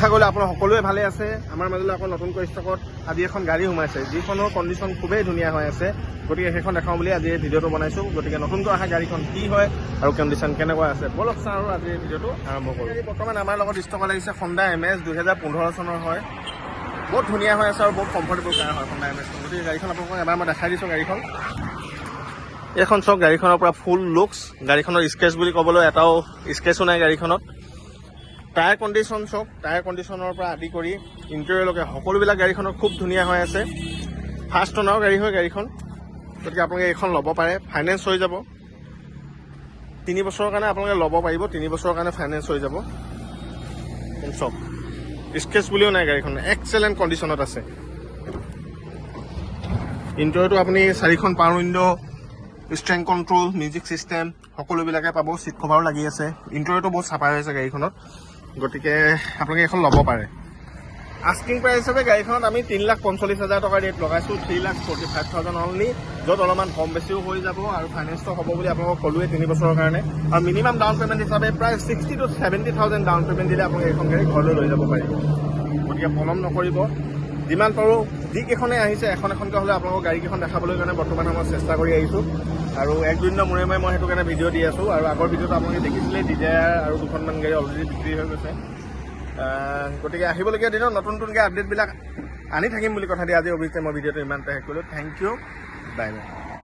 আশা কৰিলোঁ আপোনাৰ সকলোৱে ভালে আছে। আমাৰ মাজলৈ আকৌ নতুনকৈ ষ্টকত আজি এখন গাড়ী সোমাইছে, যিখনৰ কণ্ডিশ্যন খুবেই ধুনীয়া হৈ আছে। গতিকে সেইখন দেখাওঁ বুলি আজি এই ভিডিঅ'টো বনাইছোঁ। গতিকে নতুনকৈ অহা গাড়ীখন কি হয় আৰু কণ্ডিশ্যন কেনেকুৱা আছে, বলক চাওঁ আৰু আজি এই ভিডিঅ'টো আৰম্ভ কৰোঁ। বৰ্তমান আমাৰ লগত ষ্টকত লাগিছে Honda MS 2015 চনৰ হয়। বহুত ধুনীয়া হৈ আছে আৰু বহুত কমফৰ্টেবল কাৰ হয় Honda MS। গতিকে গাড়ীখন আপোনালোকক এবাৰ মই দেখাই দিছোঁ গাড়ীখন। এইখন চাওক, গাড়ীখনৰ পৰা ফুল লুকছ। গাড়ীখনৰ স্কেচ বুলি ক'বলৈ এটাও স্কেচো নাই গাড়ীখনত। টায়াৰ কণ্ডিশ্যন চাওক, টায়াৰ কণ্ডিশ্যনৰ পৰা আদি কৰি ইণ্টেৰিয়ৰলৈকে সকলোবিলাক গাড়ীখনৰ খুব ধুনীয়া হৈ আছে। ফাৰ্ষ্ট অনাৰ গাড়ী হয় গাড়ীখন। গতিকে আপোনালোকে এইখন ল'ব পাৰে, ফাইনেন্স হৈ যাব। 3 বছৰৰ কাৰণে আপোনালোকে ল'ব পাৰিব, 3 বছৰৰ কাৰণে ফাইনেন্স হৈ যাব। চাওক, স্কেচ বুলিও নাই গাড়ীখন, এক্সেলেণ্ট কণ্ডিশ্যনত আছে। ইণ্টেৰিয়ৰটো আপুনি 4খন power window', steering control, music system সকলোবিলাকে পাব। ছিট কভাৰো লাগি আছে। ইণ্টেৰিয়ৰটো বহুত চাফা হৈ আছে গাড়ীখনত। গতিকে আপোনালোকে এখন ল'ব পাৰে। আস্কিং প্ৰাইচ হিচাপে গাড়ীখনত আমি 3,45,000 টকা ৰেট লগাইছোঁ, 3,45,000 অনলি, য'ত অলপমান কম বেছিও হৈ যাব আৰু ফাইনেন্সটো হ'ব বুলি আপোনালোকক ক'লোৱে 3 বছৰৰ কাৰণে। আৰু মিনিমাম ডাউন পে'মেণ্ট হিচাপে প্ৰায় 60,000 to 70,000 ডাউন পে'মেণ্ট দিলে আপোনালোকে এইখন গাড়ী ঘৰলৈ লৈ যাব পাৰিব। গতিকে পলম নকৰিব, যিমান পাৰোঁ যিকেইখনে আহিছে এখন এখনকৈ হ'লে আপোনালোকক গাড়ীকেইখন দেখাবলৈ কাৰণে বৰ্তমান মই চেষ্টা কৰি আহিছোঁ। আৰু 1-2 দিনৰ মূৰে মূৰে মই সেইটো কাৰণে ভিডিঅ' দি আছোঁ। আৰু আগৰ ভিডিঅ'টো আপোনালোকে দেখিছিলে, ডিজায়াৰ আৰু 2খনমান গাড়ী অলৰেডি বিক্ৰী হৈ গৈছে। গতিকে আহিবলগীয়া দিনত নতুন নতুনকৈ আপডেটবিলাক আনি থাকিম বুলি কথা দি আজি অৱশ্যে মই ভিডিঅ'টো ইমানতে শেষ কৰিলোঁ। Thank you, bye by.